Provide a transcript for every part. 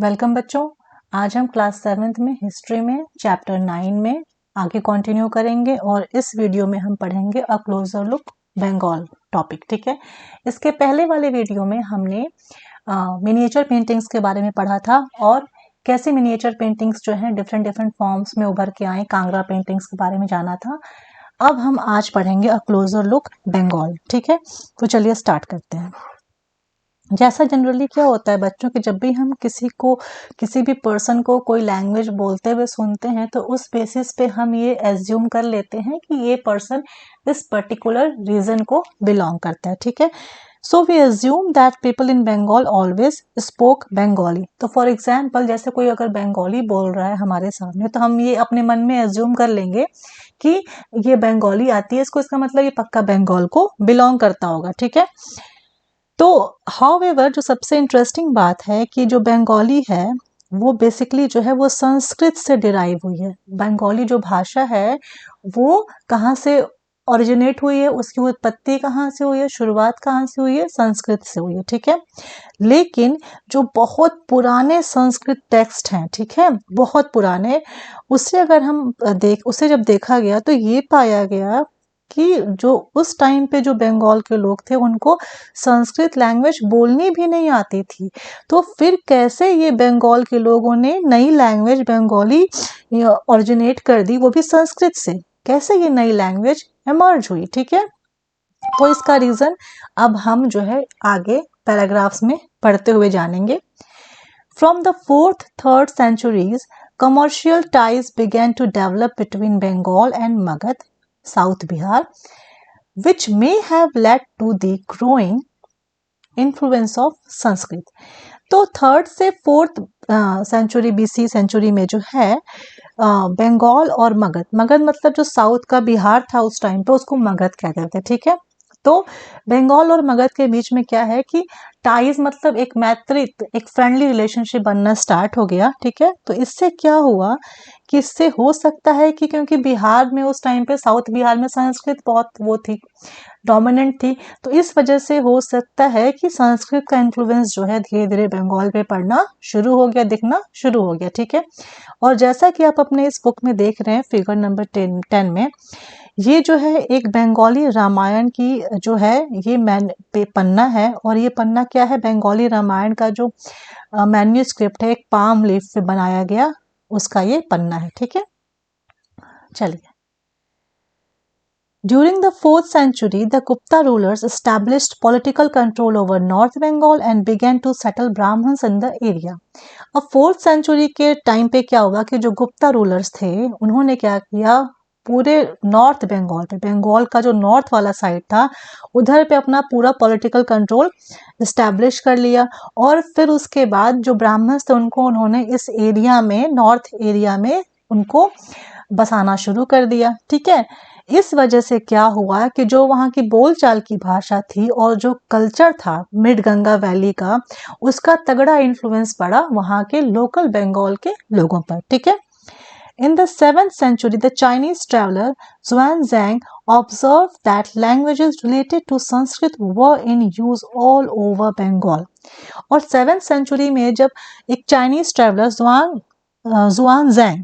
Welcome बच्चों। आज हम क्लास 7th में हिस्ट्री में चैप्टर 9 में आगे कंटिन्यू करेंगे और इस वीडियो में हम पढ़ेंगे अ क्लोजर लुक बंगाल टॉपिक। ठीक है, इसके पहले वाले वीडियो में हमने मिनिएचर पेंटिंग्स के बारे में पढ़ा था और कैसे मिनिएचर पेंटिंग्स जो है डिफरेंट डिफरेंट फॉर्म्स में उभर के आए, कांगड़ा पेंटिंग्स के बारे में जाना था। अब हम आज पढ़ेंगे अ क्लोजर लुक बंगाल। ठीक है, तो चलिए स्टार्ट करते हैं। जैसा जनरली क्या होता है बच्चों कि जब भी हम किसी भी पर्सन को कोई लैंग्वेज बोलते हुए सुनते हैं तो उस बेसिस पे हम ये एज्यूम कर लेते हैं कि ये पर्सन इस पर्टिकुलर रीजन को बिलोंग करता है। ठीक है, so we assume that people in Bengal always spoke Bengali. तो फॉर एग्जाम्पल जैसे कोई अगर बंगाली बोल रहा है हमारे सामने तो हम ये अपने मन में एज्यूम कर लेंगे कि ये बंगाली आती है, इसका मतलब ये पक्का बंगाल को बिलोंग करता होगा। ठीक है, तो हाउएवर जो सबसे इंटरेस्टिंग बात है कि जो बंगाली है वो बेसिकली जो है वो संस्कृत से डिराइव हुई है। बंगाली जो भाषा है वो कहाँ से ओरिजिनेट हुई है, उसकी उत्पत्ति कहाँ से हुई है, शुरुआत कहाँ से हुई है, संस्कृत से हुई है। ठीक है, लेकिन जो बहुत पुराने संस्कृत टेक्स्ट हैं, ठीक है, बहुत पुराने, उसे जब देखा गया तो ये पाया गया कि जो उस टाइम पे जो बंगाल के लोग थे उनको संस्कृत लैंग्वेज बोलनी भी नहीं आती थी। तो फिर कैसे ये बंगाल के लोगों ने नई लैंग्वेज बंगाली ओरिजिनेट कर दी, वो भी संस्कृत से? कैसे ये नई लैंग्वेज इमर्ज हुई? ठीक है, तो इसका रीजन अब हम जो है आगे पैराग्राफ्स में पढ़ते हुए जानेंगे। From the 4th, 3rd centuries, commercial ties began to develop between Bengal and Magadh, South Bihar, which may have led to the growing influence of Sanskrit. तो 3rd से 4th सेंचुरी BC सेंचुरी में जो है बंगाल और मगध मतलब जो south का बिहार था उस टाइम पे उसको मगध कहते थे। ठीक है, तो बंगाल और मगध के बीच में क्या है कि टाइज मतलब एक मैत्रित्व, एक फ्रेंडली रिलेशनशिप बनना स्टार्ट हो गया। ठीक है, तो इससे क्या हुआ कि इससे हो सकता है कि क्योंकि बिहार में उस टाइम पे साउथ बिहार में संस्कृत बहुत वो थी, डोमिनेंट थी, तो इस वजह से हो सकता है कि संस्कृत का इन्फ्लुएंस जो है धीरे धीरे बंगाल पे पड़ना शुरू हो गया, दिखना शुरू हो गया। ठीक है, और जैसा कि आप अपने इस बुक में देख रहे हैं फिगर नंबर 10 में, ये जो है एक बंगाली रामायण की जो है ये पन्ना है, और ये पन्ना क्या है, बंगाली रामायण का जो मैन्यूस्क्रिप्ट है एक पाम लीफ से बनाया गया उसका ये पन्ना है। ठीक है, चलिए। During the 4th century, the Gupta rulers established political control over North Bengal and began to settle Brahmins in the area. अब 4th century के टाइम पे क्या हुआ कि जो गुप्ता रूलर्स थे उन्होंने क्या किया, पूरे नॉर्थ बंगाल पे, बंगाल का जो नॉर्थ वाला साइड था उधर पे अपना पूरा पॉलिटिकल कंट्रोल इस्टेब्लिश कर लिया, और फिर उसके बाद जो ब्राह्मण्स थे उनको उन्होंने इस एरिया में, नॉर्थ एरिया में उनको बसाना शुरू कर दिया। ठीक है, इस वजह से क्या हुआ कि जो वहाँ की बोलचाल की भाषा थी और जो कल्चर था मिड गंगा वैली का, उसका तगड़ा इन्फ्लुएंस पड़ा वहाँ के लोकल बंगाल के लोगों पर। ठीक है, In the 7th century, the Chinese traveler Xuanzang observed that languages related to Sanskrit were in use all over Bengal. और 7th century में जब एक चाइनीज ट्रैवलर जुआनजैंग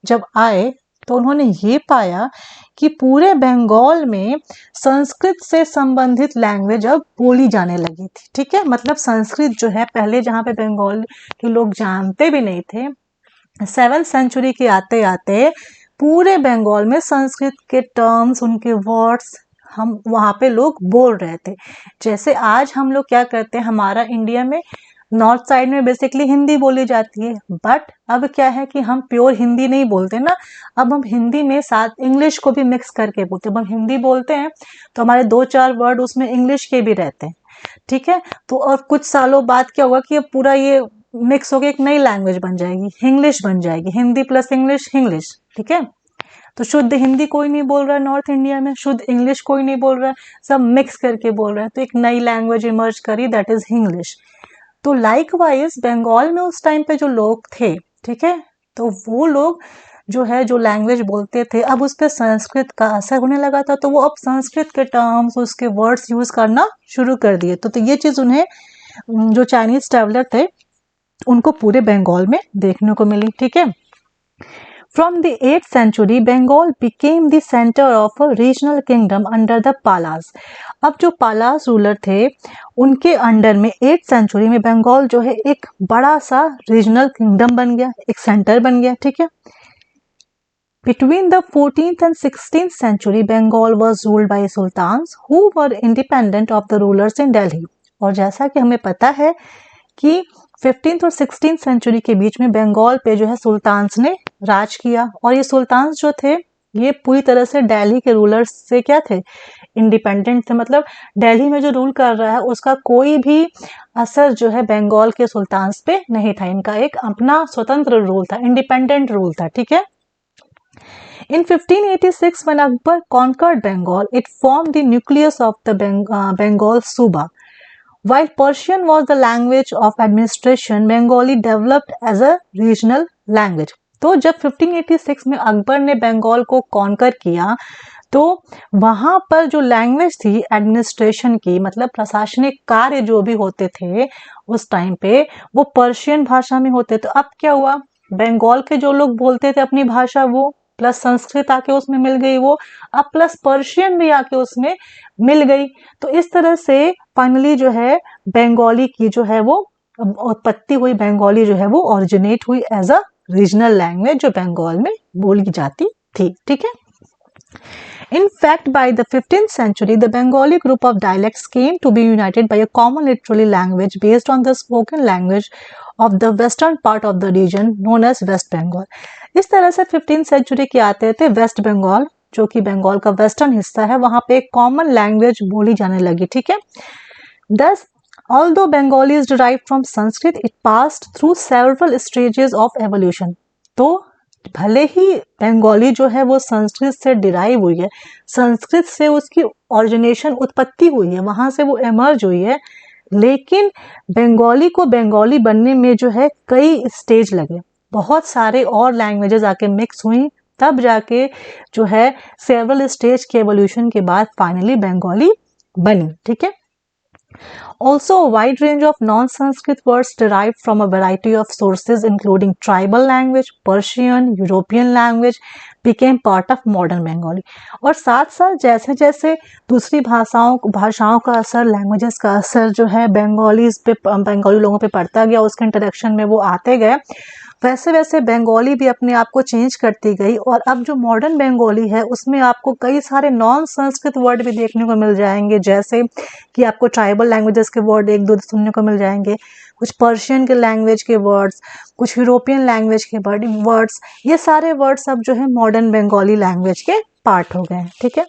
जब आए तो उन्होंने ये पाया कि पूरे बंगाल में संस्कृत से संबंधित लैंग्वेज अब बोली जाने लगी थी। ठीक है, मतलब संस्कृत जो है पहले जहाँ पे बंगाल के लोग जानते भी नहीं थे, 7th सेंचुरी के आते आते पूरे बंगाल में संस्कृत के टर्म्स, उनके वर्ड्स हम वहाँ पे लोग बोल रहे थे। जैसे आज हम लोग क्या करते हैं, हमारा इंडिया में नॉर्थ साइड में बेसिकली हिंदी बोली जाती है, बट अब क्या है कि हम प्योर हिंदी नहीं बोलते ना, अब हम हिंदी में साथ इंग्लिश को भी मिक्स करके बोलते हैं। अब हम हिंदी बोलते हैं तो हमारे 2-4 वर्ड उसमें इंग्लिश के भी रहते हैं। ठीक है, तो और कुछ सालों बाद क्या होगा कि अब पूरा ये मिक्स होकर एक नई लैंग्वेज बन जाएगी, इंग्लिश बन जाएगी, हिंदी प्लस इंग्लिश, इंग्लिश। ठीक है, तो शुद्ध हिंदी कोई नहीं बोल रहा है नॉर्थ इंडिया में, शुद्ध इंग्लिश कोई नहीं बोल रहा है, सब मिक्स करके बोल रहा है, तो एक नई लैंग्वेज इमर्ज करी, दैट इज इंग्लिश। तो लाइकवाइज बंगाल में उस टाइम पे जो लोग थे, ठीक है, तो वो लोग जो है जो लैंग्वेज बोलते थे अब उस पर संस्कृत का असर होने लगा था, तो वो अब संस्कृत के टर्म्स, उसके वर्ड्स यूज करना शुरू कर दिए। तो ये चीज उन्हें जो चाइनीज ट्रैवलर थे उनको पूरे बंगाल में देखने को मिली। ठीक है, From the 8th century, Bengal became the center of a regional kingdom under the Palas. अब जो पालास रूलर थे उनके अंडर में 8th सेंचुरी में बंगाल जो है एक बड़ा सा रीजनल किंगडम बन गया, एक सेंटर बन गया। ठीक है, Between the 14th and 16th century, Bengal was ruled by sultans who were independent of the rulers in Delhi. और जैसा कि हमें पता है कि 15th और 16th सेंचुरी के बीच में बंगाल पे जो है सुल्तान्स ने राज किया, और ये सुल्तान्स जो थे ये पूरी तरह से दिल्ली के रूलर्स से क्या थे, इंडिपेंडेंट थे। मतलब दिल्ली में जो रूल कर रहा है उसका कोई भी असर जो है बंगाल के सुल्तान्स पे नहीं था, इनका एक अपना स्वतंत्र रूल था, इंडिपेंडेंट रूल था। ठीक है, In 1586, when Akbar conquered Bengal, it formed the nucleus of the Bengal Suba. While Persian was the language of administration, Bengali developed as a regional language. तो जब 1586 में अकबर ने बंगाल को कॉन्कर किया तो वहां पर जो लैंग्वेज थी एडमिनिस्ट्रेशन की, मतलब प्रशासनिक कार्य जो भी होते थे उस टाइम पे, वो पर्शियन भाषा में होते। तो अब क्या हुआ, बंगाल के जो लोग बोलते थे अपनी भाषा वो प्लस संस्कृत आके उसमें मिल गई वो, अब प्लस पर्शियन भी आके उसमें मिल गई। तो इस तरह से फाइनली जो है बंगाली की जो है वो उत्पत्ति हुई, बंगाली जो है वो ओरिजिनेट हुई एज अ रीजनल लैंग्वेज जो बंगाल में बोली जाती थी। ठीक है, In fact, by the 15th century, the Bengali group of dialects came to be united by a common literary language based on the spoken language of the western part of the region known as West Bengal. इस तरह से 15th century के आते थे waste Bengal, जो कि बंगाल का western हिस्सा है, वहां पे एक कॉमन लैंग्वेज बोली जाने लगी। ठीक है, Thus, although Bengali is derived from Sanskrit, it passed through several stages of evolution. तो भले ही बंगाली जो है वो संस्कृत से डिराइव हुई है, संस्कृत से उसकी ओरिजिनेशन उत्पत्ति हुई है, वहां से वो एमर्ज हुई है, लेकिन बंगाली को बंगाली बनने में जो है कई स्टेज लगे, बहुत सारे और लैंग्वेजेस आके मिक्स हुई, तब जाके जो है सेवरल स्टेज के एवोल्यूशन के बाद फाइनली बंगाली बनी। ठीक है, Also, a wide range of non-Sanskrit words derived from a variety of sources, including tribal language, Persian, European language, became part of modern Bengali. और साथ साथ जैसे जैसे दूसरी भाषाओं का असर, लैंग्वेजेस का असर जो है बंगाली लोगों पे पड़ता गया, उसके इंटरेक्शन में वो आते गए, वैसे वैसे बंगाली भी अपने आप को चेंज करती गई। और अब जो मॉडर्न बंगाली है उसमें आपको कई सारे नॉन संस्कृत वर्ड भी देखने को मिल जाएंगे, जैसे कि आपको ट्राइबल लैंग्वेजेस के वर्ड एक दो सुनने को मिल जाएंगे, कुछ पर्शियन के लैंग्वेज के वर्ड्स, कुछ यूरोपियन लैंग्वेज के वर्ड्स, ये सारे वर्ड्स अब जो है मॉडर्न बंगाली लैंग्वेज के पार्ट हो गए हैं। ठीक है,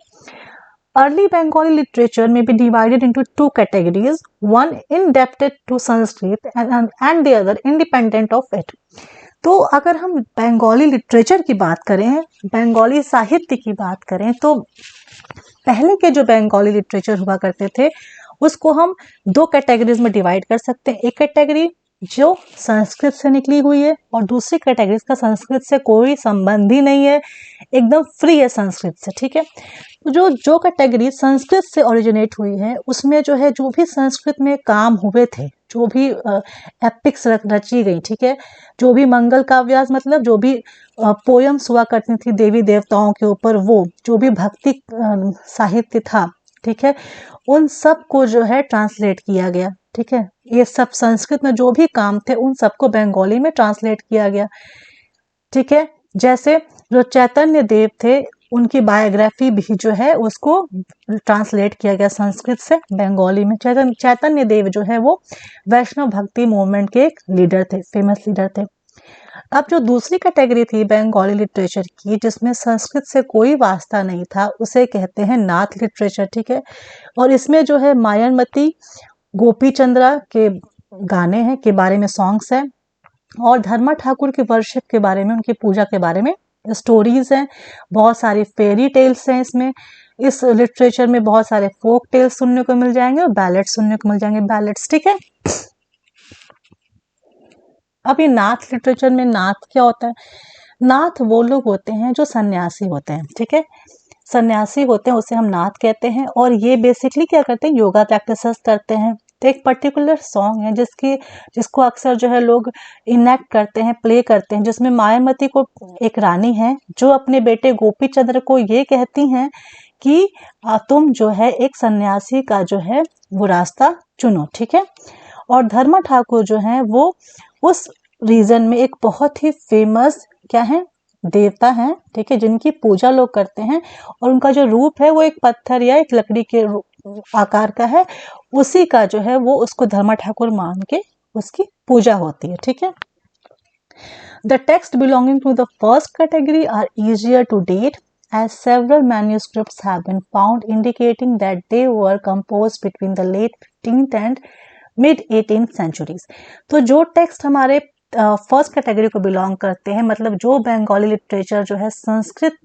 Early Bengali literature may be divided into two categories, one indebted to Sanskrit and the other independent of it. तो अगर हम बंगाली लिटरेचर की बात करें, बंगाली साहित्य की बात करें, तो पहले के जो बंगाली लिटरेचर हुआ करते थे उसको हम दो कैटेगरीज में डिवाइड कर सकते हैं। एक कैटेगरी जो संस्कृत से निकली हुई है और दूसरी कैटेगरी का संस्कृत से कोई संबंध ही नहीं है, एकदम फ्री है संस्कृत से। ठीक है, तो जो कैटेगरी संस्कृत से ओरिजिनेट हुई है उसमें जो है जो भी संस्कृत में काम हुए थे, जो भी एपिक्स रची गई, ठीक है, जो भी मंगल काव्यास मतलब जो भी पोयम्स हुआ करती थी देवी देवताओं के ऊपर, वो जो भी भक्ति साहित्य था, ठीक है, उन सब को जो है ट्रांसलेट किया गया। ठीक है, ये सब संस्कृत में जो भी काम थे उन सबको बंगाली में ट्रांसलेट किया गया। ठीक है, जैसे जो चैतन्य देव थे उनकी बायोग्राफी भी जो है उसको ट्रांसलेट किया गया संस्कृत से बंगाली में। चैतन्य देव जो है वो वैष्णव भक्ति मूवमेंट के एक लीडर थे, फेमस लीडर थे। अब जो दूसरी कैटेगरी थी बंगाली लिटरेचर की जिसमें संस्कृत से कोई वास्ता नहीं था, उसे कहते हैं नाथ लिटरेचर। ठीक है, और इसमें जो है मायनमती गोपी चंद्रा के गाने हैं के बारे में सॉन्ग्स हैं, और धर्मा ठाकुर के वर्शिप के बारे में, उनकी पूजा के बारे में स्टोरीज हैं, बहुत सारी फेरी टेल्स हैं इसमें। इस लिटरेचर में बहुत सारे फोक टेल्स सुनने को मिल जाएंगे और बैलेट्स सुनने को मिल जाएंगे, बैलेट्स। ठीक है, अब ये नाथ लिटरेचर में नाथ क्या होता है? नाथ वो लोग होते हैं जो सन्यासी होते हैं। ठीक है, सन्यासी होते हैं, उसे हम नाथ कहते हैं, और ये बेसिकली क्या करते हैं, योगा प्रैक्टिसेस करते हैं। एक पर्टिकुलर सॉन्ग है जिसको अक्सर जो है लोग इनेक्ट करते हैं, प्ले करते हैं, जिसमें मायावती को एक रानी है जो अपने बेटे गोपी चंद्र को ये कहती हैं कि तुम जो है एक सन्यासी का जो है वो रास्ता चुनो, ठीक है। और धर्मा ठाकुर जो है वो उस रीजन में एक बहुत ही फेमस क्या है, देवता हैं, ठीक है, जिनकी पूजा लोग करते हैं और उनका जो रूप है वो एक पत्थर या एक लकड़ी के आकार का है, उसी का जो है वो उसको धर्मा ठाकुर मान के उसकी पूजा होती है, ठीक है। The text belonging to the first category are easier to date as several manuscripts have been found indicating that they were composed between the late 15th and mid 18th centuries। तो जो टेक्स्ट हमारे first category को belong करते हैं, मतलब जो Bengali literature जो है संस्कृत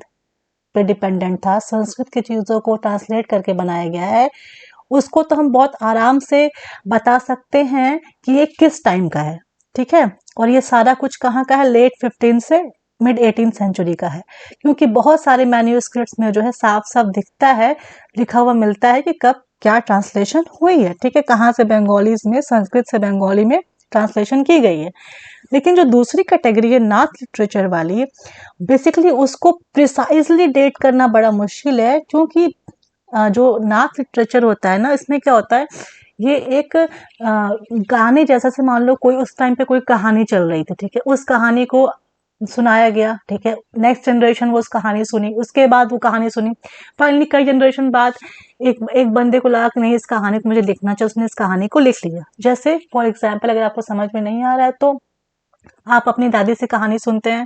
पे डिपेंडेंट था, संस्कृत की चीज़ों को ट्रांसलेट करके बनाया गया है, उसको तो हम बहुत आराम से बता सकते हैं कि ये किस टाइम का है, ठीक है। और ये सारा कुछ कहाँ का है, लेट 15 से मिड 18 सेंचुरी का है, क्योंकि बहुत सारे मैन्यूस्क्रिप्ट्स में जो है साफ साफ दिखता है, लिखा हुआ मिलता है कि कब क्या ट्रांसलेशन हुई है, ठीक है, कहाँ से बंगालीज में, संस्कृत से बंगाली में ट्रांसलेशन की गई है। लेकिन जो दूसरी कैटेगरी है नाथ लिटरेचर वाली, बेसिकली उसको प्रिसाइजली डेट करना बड़ा मुश्किल है, क्योंकि जो नाथ लिटरेचर होता है ना, इसमें क्या होता है, ये एक गाने जैसा से, मान लो कोई उस टाइम पे कोई कहानी चल रही थी, ठीक है, उस कहानी को सुनाया गया, ठीक है, नेक्स्ट जनरेशन वो उस कहानी सुनी, उसके बाद वो कहानी सुनी, फाइनली कई जनरेशन बाद एक बंदे को लगा कि नहीं इस कहानी को मुझे लिखना चाहिए, उसने इस कहानी को लिख लिया। जैसे फॉर एग्जाम्पल अगर आपको समझ में नहीं आ रहा है तो आप अपनी दादी से कहानी सुनते हैं,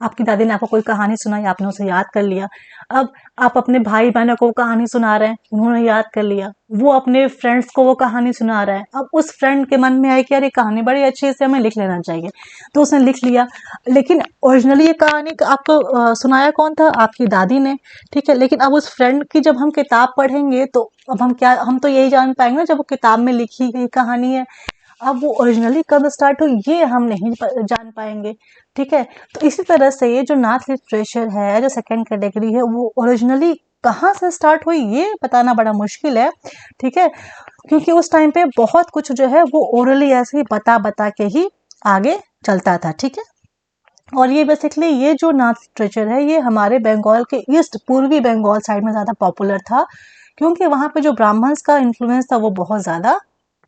आपकी दादी ने आपको कोई कहानी सुनाई, आपने उसे याद कर लिया। अब आप अपने भाई बहनों को कहानी सुना रहे हैं, उन्होंने याद कर लिया, वो अपने फ्रेंड्स को वो कहानी सुना रहा है, अब उस फ्रेंड के मन में आए कि यार ये कहानी बड़ी अच्छी है, इसे हमें लिख लेना चाहिए, तो उसने लिख लिया। लेकिन ओरिजिनली ये कहानी आपको सुनाया कौन था, आपकी दादी ने, ठीक है। लेकिन अब उस फ्रेंड की जब हम किताब पढ़ेंगे तो अब हम तो यही जान पाएंगे ना जब वो किताब में लिखी गई कहानी है, अब वो ओरिजिनली कब स्टार्ट हुई ये हम नहीं जान पाएंगे, ठीक है। तो इसी तरह से ये जो नाथ लिटरेचर है, जो सेकंड कैटेगरी है, वो ओरिजिनली कहाँ से स्टार्ट हुई ये बताना बड़ा मुश्किल है, ठीक है, क्योंकि उस टाइम पे बहुत कुछ जो है वो ओरली ऐसे ही बता के ही आगे चलता था, ठीक है। और ये बेसिकली ये जो नाथ लिटरेचर है ये हमारे बंगाल के ईस्ट पूर्वी बंगाल साइड में ज़्यादा पॉपुलर था, क्योंकि वहाँ पे जो ब्राह्मण्स का इन्फ्लुएंस था वो बहुत ज़्यादा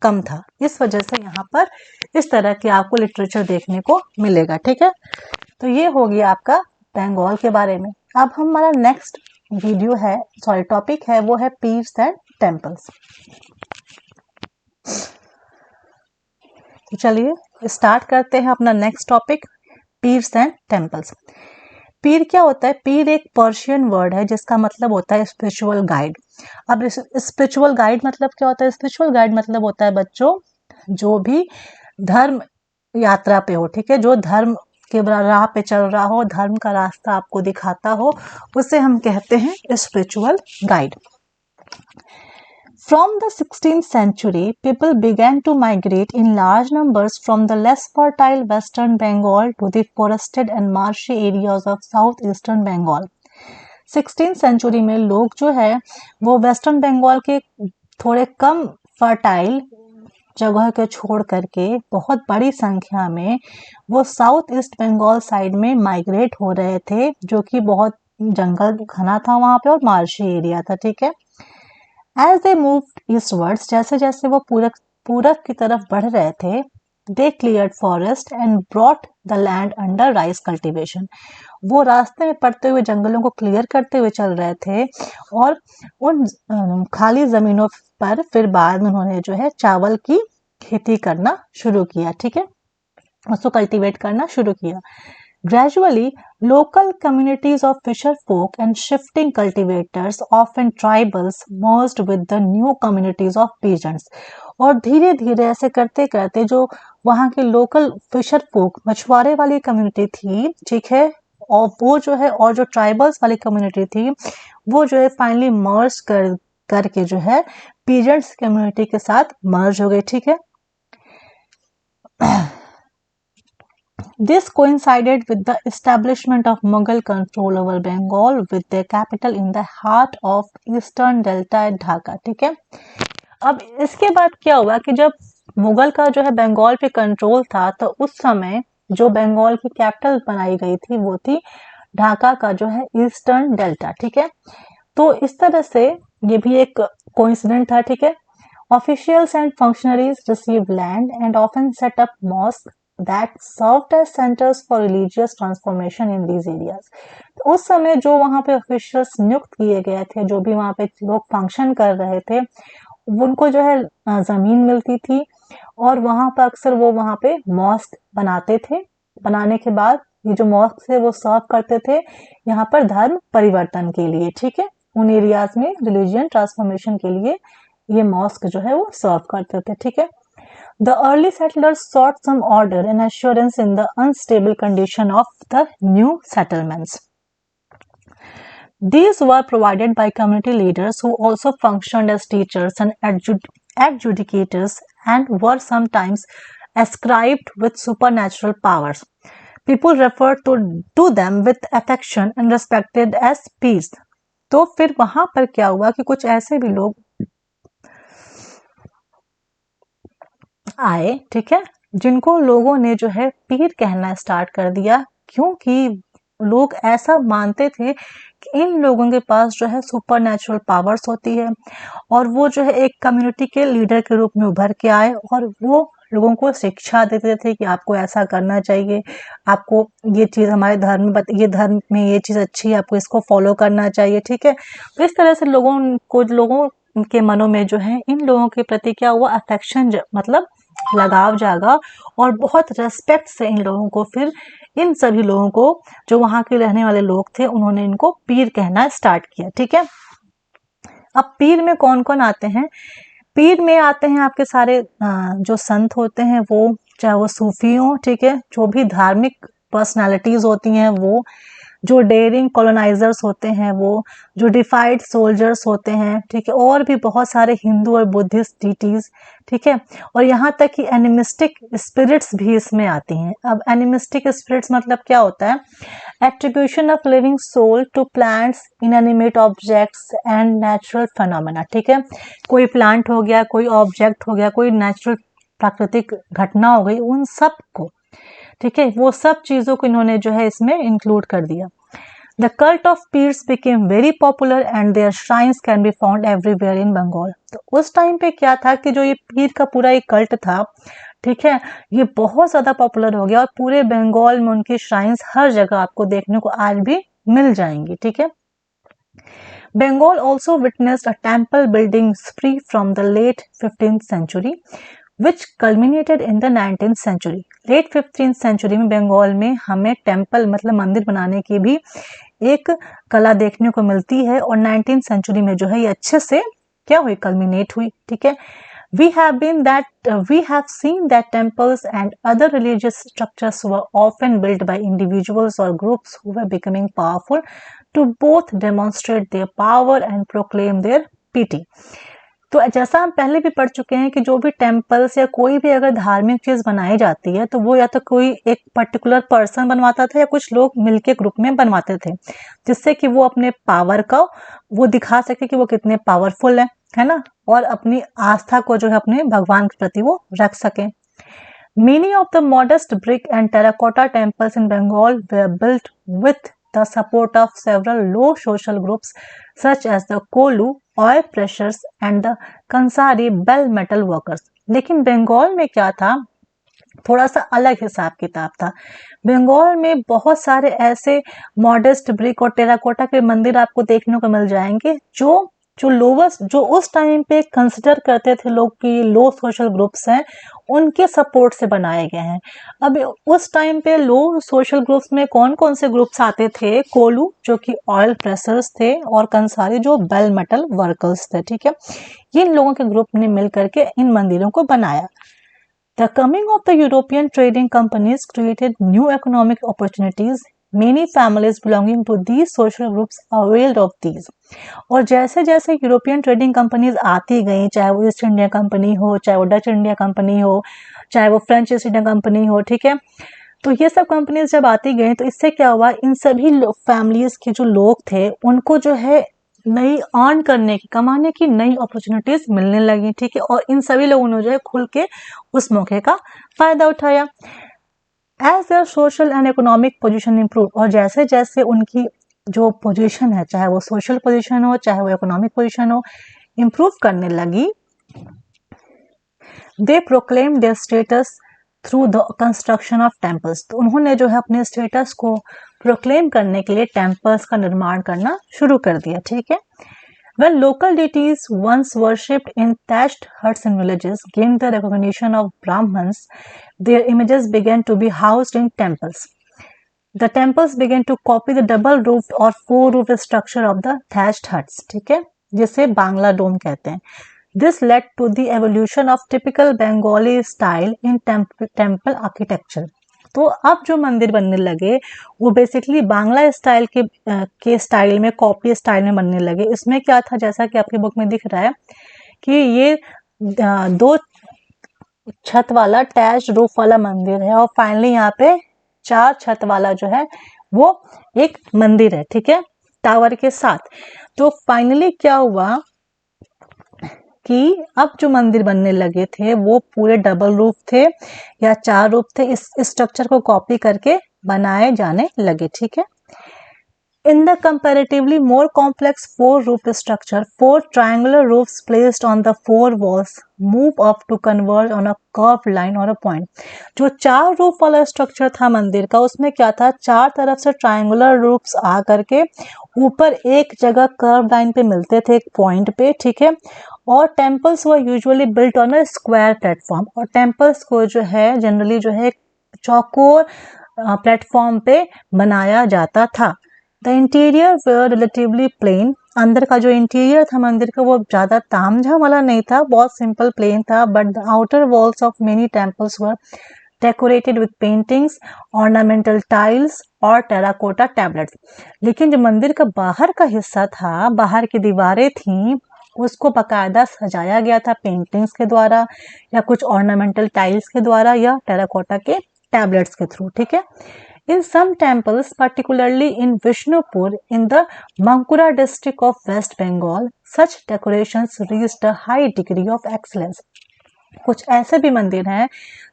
कम था, इस वजह से यहाँ पर इस तरह के आपको लिटरेचर देखने को मिलेगा, ठीक है। तो ये हो गया आपका बंगाल के बारे में। अब हमारा नेक्स्ट वीडियो है, सॉरी टॉपिक है, वो है पीर्स एंड टेम्पल्स। तो चलिए स्टार्ट करते हैं अपना next topic, pirs and temples. पीर क्या होता है, पीर एक पर्शियन वर्ड है जिसका मतलब होता है स्पिरिचुअल गाइड। अब स्पिरिचुअल गाइड मतलब क्या होता है, स्पिरिचुअल गाइड मतलब होता है बच्चों जो भी धर्म यात्रा पे हो, ठीक है, जो धर्म के राह पे चल रहा हो, धर्म का रास्ता आपको दिखाता हो, उसे हम कहते हैं spiritual guide. From the 16th century, people began to migrate in large numbers from the less fertile western Bengal to the forested and marshy areas of southeastern Bengal. 16th century में लोग जो है वो वेस्टर्न बंगाल के थोड़े कम fertile जगह को छोड़ करके बहुत बड़ी संख्या में वो साउथ ईस्ट बंगाल साइड में माइग्रेट हो रहे थे, जो कि बहुत जंगल घना था वहाँ पे और मार्शी एरिया था, ठीक है। As they moved eastwards, जैसे जैसे वो पूरब की तरफ बढ़ रहे थे, they cleared forest and brought the land under rice cultivation. वो रास्ते में पड़ते हुए जंगलों को क्लियर करते हुए चल रहे थे और उन खाली जमीनों पर फिर बाद में उन्होंने जो है चावल की खेती करना शुरू किया, ठीक है, उसको कल्टीवेट करना शुरू किया। Gradually, local communities of fisher folk and shifting cultivators, often tribals, merged with the new communities of peasants. और धीरे धीरे ऐसे करते करते जो वहाँ के लोकल फिशर फोक मछुआरे वाली कम्युनिटी थी, ठीक है, और वो जो है और जो ट्राइबल्स वाली कम्युनिटी थी वो जो है फाइनली मर्ज करके जो है पीजेंट्स कम्युनिटी के साथ मर्ज हो गई, ठीक है। This coincided with the establishment of Mughal control over Bengal with their capital in the heart of eastern delta at Dhaka, ठीक है। अब इसके बाद क्या हुआ कि जब मुगल का जो है बंगाल पे कंट्रोल था, तो उस समय जो बंगाल की कैपिटल बनाई गई थी वो थी ढाका का जो है ईस्टर्न डेल्टा, ठीक है। तो इस तरह से ये भी एक कोइंसिडेंट था, ठीक है। Officials and functionaries received land and often set up mosques that served as centers for religious transformation in these areas. तो उस समय जो वहाँ पे ऑफिशियल्स नियुक्त किए गए थे, जो भी वहाँ पे लोग फंक्शन कर रहे थे, उनको जो है जमीन मिलती थी और वहाँ पर अक्सर वो वहाँ पे मॉस्क बनाते थे। बनाने के बाद ये जो मॉस्क थे वो सर्व करते थे यहाँ पर धर्म परिवर्तन के लिए, ठीक है। उन एरियाज में रिलीजियन ट्रांसफॉर्मेशन के लिए ये मॉस्क जो है वो सर्व करते थे, ठीक है। The early settlers sought some order and assurance in the unstable condition of the new settlements. These were provided by community leaders who also functioned as teachers and adjudicators and were sometimes ascribed with supernatural powers. People referred to them with affection and respected as peers. तो फिर वहां पर क्या हुआ कि कुछ ऐसे भी लोग आए, ठीक है, जिनको लोगों ने जो है पीर कहना स्टार्ट कर दिया, क्योंकि लोग ऐसा मानते थे कि इन लोगों के पास जो है सुपर नेचुरल पावर्स होती है और वो जो है एक कम्युनिटी के लीडर के रूप में उभर के आए और वो लोगों को शिक्षा देते थे कि आपको ऐसा करना चाहिए, आपको ये चीज़ हमारे धर्म में ये धर्म में ये चीज़ अच्छी है, आपको इसको फॉलो करना चाहिए, ठीक है। तो इस तरह से लोगों के मनों में जो है इन लोगों के प्रति क्या हुआ, अफेक्शन मतलब लगाव जागा और बहुत रेस्पेक्ट से इन लोगों को, फिर इन सभी लोगों को जो वहां के रहने वाले लोग थे उन्होंने इनको पीर कहना स्टार्ट किया, ठीक है। अब पीर में कौन कौन आते हैं? पीर में आते हैं आपके सारे जो संत होते हैं, वो चाहे वो सूफी हो, ठीक है, जो भी धार्मिक पर्सनालिटीज होती हैं वो, जो डेयरिंग कॉलोनाइजर्स होते हैं वो, जो डिफाइड सोल्जर्स होते हैं, ठीक है, और भी बहुत सारे हिंदू और बुद्धिस्ट डीटीज, ठीक है, और यहाँ तक कि एनिमिस्टिक स्पिरिट्स भी इसमें आती हैं। अब एनिमिस्टिक स्पिरिट्स मतलब क्या होता है? Attribution of living soul to plants, inanimate objects and natural phenomena, ठीक है, कोई प्लांट हो गया, कोई ऑब्जेक्ट हो गया, कोई नेचुरल प्राकृतिक घटना हो गई, उन सब को, ठीक है, वो सब चीजों को इन्होंने जो है इसमें इंक्लूड कर दिया। The cult of pirs became very popular and their shrines can be found everywhere in Bengal. तो उस टाइम पे क्या था कि जो ये पीर का पूरा एक कल्ट था, ठीक है, ये बहुत ज्यादा पॉपुलर हो गया और पूरे बंगाल में उनकी श्राइन्स हर जगह आपको देखने को आज भी मिल जाएंगी, ठीक है। Bengal also witnessed a temple building spree from the late 15th century, which culminated in the 19th century. Late 15th century में बंगाल में हमें टेम्पल मतलब मंदिर बनाने की भी एक कला देखने को मिलती है और 19th century में जो है ये अच्छे से क्या हुई, कल्मिनेट हुई, ठीक है। We have seen that temples and other religious structures were often built by individuals or groups who were becoming powerful to both demonstrate their power and proclaim their piety. तो जैसा हम पहले भी पढ़ चुके हैं कि जो भी टेम्पल्स या कोई भी अगर धार्मिक चीज बनाई जाती है तो वो या तो कोई एक पर्टिकुलर पर्सन बनवाता था या कुछ लोग मिलके ग्रुप में बनवाते थे, जिससे कि वो अपने पावर का वो दिखा सके कि वो कितने पावरफुल है ना, और अपनी आस्था को जो है अपने भगवान के प्रति वो रख सके। Many of the modest brick and terracotta temples in Bengal were built with the support of several low social groups such as the Kolu, oil pressers and the Kansari bell metal workers. लेकिन बंगाल में क्या था, थोड़ा सा अलग हिसाब किताब था। बंगाल में बहुत सारे ऐसे मॉडेस्ट ब्रिक और टेराकोटा के मंदिर आपको देखने को मिल जाएंगे जो लोवेस्ट, जो उस टाइम पे कंसिडर करते थे लोग कि लो सोशल ग्रुप्स हैं, उनके सपोर्ट से बनाए गए हैं। अब उस टाइम पे लो सोशल ग्रुप्स में कौन कौन से ग्रुप्स आते थे? कोलू जो कि ऑयल प्रेसर्स थे और कंसारी जो बेल मेटल वर्कर्स थे, ठीक है, इन लोगों के ग्रुप ने मिल करके इन मंदिरों को बनाया। The coming of the European trading companies created new economic opportunities. Many families belonging to these social groups availed of these. और जैसे जैसे यूरोपियन ट्रेडिंग कंपनीज आती गई, चाहे वो ईस्ट इंडिया कंपनी हो, चाहे वो डच इंडिया कंपनी हो, चाहे वो फ्रेंच ईस्ट इंडिया कंपनी हो, ठीक है, तो ये सब कंपनीज जब आती गई तो इससे क्या हुआ, इन सभी फैमिलीज के जो लोग थे उनको जो है नई अर्न करने की, कमाने की नई अपॉर्चुनिटीज मिलने लगी, ठीक है। और इन सभी लोगों ने जो है खुल के उस मौके का फायदा उठाया। As their social and economic position improve, और जैसे जैसे उनकी जो पोजीशन है, चाहे वो सोशल पोजीशन हो चाहे वो इकोनॉमिक पोजीशन हो, इम्प्रूव करने लगी, they proclaim their status through the construction of temples. तो उन्होंने जो है अपने स्टेटस को प्रोक्लेम करने के लिए टेम्पल्स का निर्माण करना शुरू कर दिया, ठीक है। When local deities once worshipped in thatched huts in villages gained the recognition of Brahmins, their images began to be housed in temples. The temples began to copy the double-roofed or four-roofed structure of the thatched huts, ठीक है, जिसे बांग्ला डोम कहते हैं। This led to the evolution of typical Bengali style in temple architecture. तो अब जो मंदिर बनने लगे वो बेसिकली बांग्ला स्टाइल के स्टाइल में, कॉपी स्टाइल में बनने लगे। इसमें क्या था, जैसा कि आपके बुक में दिख रहा है कि ये 2 छत वाला टैच रूफ वाला मंदिर है और फाइनली यहाँ पे 4 छत वाला जो है वो एक मंदिर है, ठीक है, टावर के साथ। तो फाइनली क्या हुआ कि अब जो मंदिर बनने लगे थे वो पूरे डबल रूफ थे या 4 रूफ थे, इस स्ट्रक्चर को कॉपी करके बनाए जाने लगे, ठीक है। In the comparatively more complex 4-roof structure, 4 triangular roofs placed on the 4 walls move up to converge on a curved line or a point. जो 4 रूफ वाला स्ट्रक्चर था मंदिर का, उसमें क्या था, 4 तरफ से ट्रायंगुलर रूफ्स आ करके ऊपर एक जगह कर्व लाइन पे मिलते थे, एक पॉइंट पे, ठीक है। और temples were usually built on a square platform, और टेम्पल्स को जो है जनरली जो है चौकोर प्लेटफॉर्म पे बनाया जाता था। The interior were relatively plain, अंदर का जो इंटीरियर था मंदिर का वो ज़्यादा तामझाम वाला नहीं था, बहुत सिंपल प्लेन था। But the outer walls of many temples were decorated with paintings, ornamental tiles और टेराकोटा टैबलेट्स। लेकिन जो मंदिर का बाहर का हिस्सा था, बाहर की दीवारें थीं, उसको बाकायदा सजाया गया था पेंटिंग्स के द्वारा या कुछ ऑर्नामेंटल टाइल्स के द्वारा या टेराकोटा के टैबलेट्स के थ्रू, ठीक है। In some temples, particularly in Vishnupur in the Bankura district of West Bengal, such decorations reached a high degree of excellence. कुछ ऐसे भी मंदिर हैं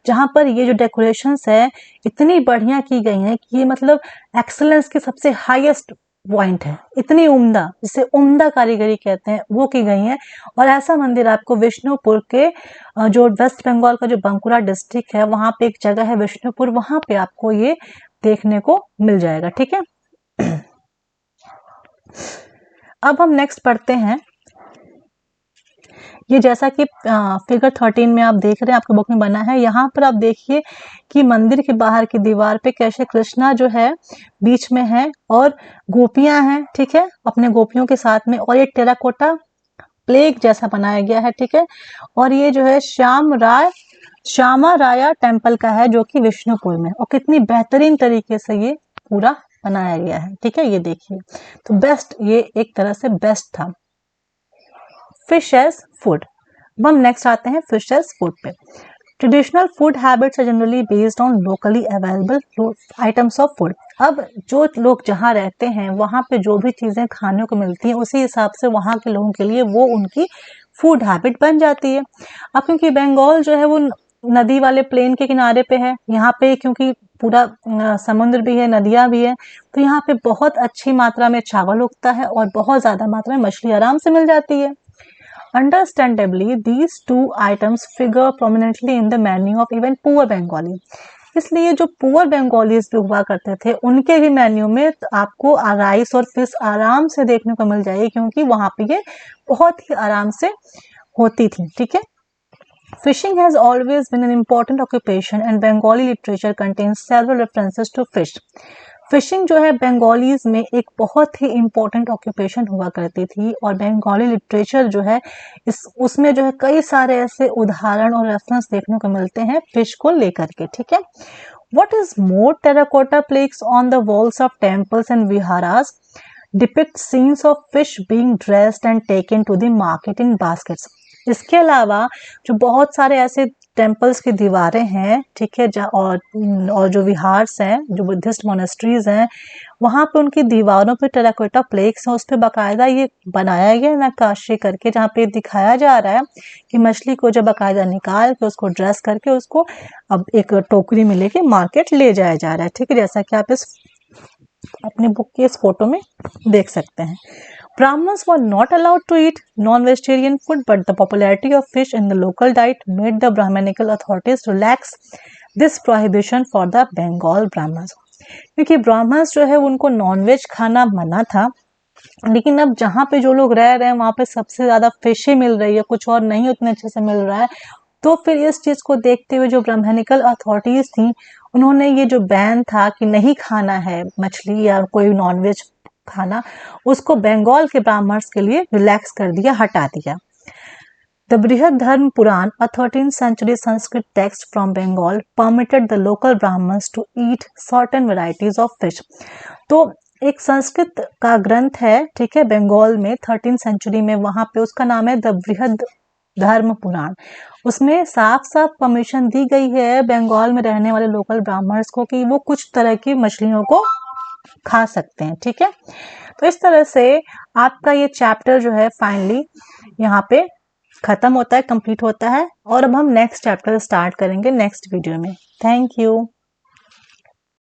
जहां पर ये जो डेकोरेशंस है इतनी बढ़िया की गई हैं कि ये मतलब एक्सेलेंस की सबसे हाईएस्ट पॉइंट है, इतनी उम्दा, जिसे उम्दा कारीगरी कहते हैं, वो की गई है। और ऐसा मंदिर आपको विष्णुपुर के जो वेस्ट बंगाल का जो बांकुरा डिस्ट्रिक्ट है वहां पे एक जगह है विष्णुपुर, वहां पे आपको ये देखने को मिल जाएगा, ठीक है। अब हम नेक्स्ट पढ़ते हैं, ये जैसा कि फिगर 13 में आप देख रहे हैं, आपके बुक में बना है। यहाँ पर आप देखिए कि मंदिर के बाहर की दीवार पे कैसे कृष्णा जो है बीच में है और गोपियां हैं, ठीक है, अपने गोपियों के साथ में, और ये टेराकोटा प्लेग जैसा बनाया गया है, ठीक है। और ये जो है श्यामा राया टेम्पल का है जो कि विष्णुपुर में, और कितनी बेहतरीन तरीके से ये पूरा बनाया गया है, ठीक है। ये देखिए, तो बेस्ट, ये एक तरह से बेस्ट था। फिश एज फूड, अब हम नेक्स्ट आते हैं फिश एज फूड पे। Traditional food habits are generally based on locally available items of food. अब जो लोग जहाँ रहते हैं वहाँ पे जो भी चीज़ें खाने को मिलती हैं उसी हिसाब से वहाँ के लोगों के लिए वो उनकी फूड हैबिट बन जाती है। अब क्योंकि बंगाल जो है वो नदी वाले प्लेन के किनारे पे है, यहाँ पे क्योंकि पूरा समुद्र भी है, नदियाँ भी है, तो यहाँ पे बहुत अच्छी मात्रा में चावल उगता है और बहुत ज़्यादा मात्रा में मछली आराम से मिल जाती है। Understandably, these two items figure prominently in the menu of even poor Bengali. इसलिए जो पुअर बंगालीज भी हुआ करते थे उनके भी मेन्यू में आपको राइस और फिश आराम से देखने को मिल जाएगी, क्योंकि वहाँ पे ये बहुत ही आराम से होती थी, ठीक है। Fishing has always been an important occupation and Bengali literature contains several references to fish. Fishing जो है बंगालीज में एक बहुत ही इम्पोर्टेंट ऑक्यूपेशन हुआ करती थी, और बंगाली लिटरेचर जो है उसमें जो है कई सारे ऐसे उदाहरण और रेफरेंस देखने को मिलते हैं फिश को लेकर के, ठीक है। What is more, terracotta plaques on the walls of temples and viharas depict scenes of fish being dressed and taken to the market in baskets. इसके अलावा जो बहुत सारे ऐसे टेम्पल्स की दीवारें हैं, ठीक है, और जो विहार्स हैं, जो बुद्धिस्ट मोनेस्ट्रीज हैं, वहाँ पे उनकी दीवारों पे टेराकोटा प्लेट्स हैं, उस पे बाकायदा ये बनाया गया है नक्काशी करके, जहाँ पे दिखाया जा रहा है कि मछली को जब बाकायदा निकाल के उसको ड्रेस करके उसको अब एक टोकरी में लेके मार्केट ले जाया जा रहा है, ठीक है, जैसा कि आप इस अपनी बुक की इस फोटो में देख सकते हैं। Brahmins were not allowed to eat non-vegetarian food, but the popularity of fish in the local diet made the Brahmanical authorities relax this prohibition for the Bengal Brahmins. क्योंकि ब्राह्मण्स जो है उनको नॉनवेज खाना मना था, लेकिन अब जहाँ पे जो लोग रह रहे हैं वहाँ पे सबसे ज़्यादा फिश ही मिल रही है, कुछ और नहीं उतने अच्छे से मिल रहा है। तो फिर इस चीज़ को देखते हुए जो ब्राह्मणिकल अथॉरिटीज़ थी, उन्होंने ये जो बैन था कि नहीं खाना है मछली या कोई नॉनवेज खाना, उसको बंगाल के ब्राह्मण्स के लिए रिलैक्स कर दिया, हटा दिया। The Brihad Dharma Puran, a 13th century Sanskrit text from Bengal, permitted the local Brahmins to eat certain varieties of fish. तो एक संस्कृत का ग्रंथ है, ठीक है, बंगाल में 13th सेंचुरी में, वहां पे उसका नाम है द बृहद धर्म पुराण। उसमें साफ साफ परमिशन दी गई है बंगाल में रहने वाले लोकल ब्राह्मण्स को कि वो कुछ तरह की मछलियों को खा सकते हैं, ठीक है। तो इस तरह से आपका ये चैप्टर जो है फाइनली यहाँ पे खत्म होता है, कंप्लीट होता है, और अब हम नेक्स्ट चैप्टर स्टार्ट करेंगे नेक्स्ट वीडियो में। Thank you.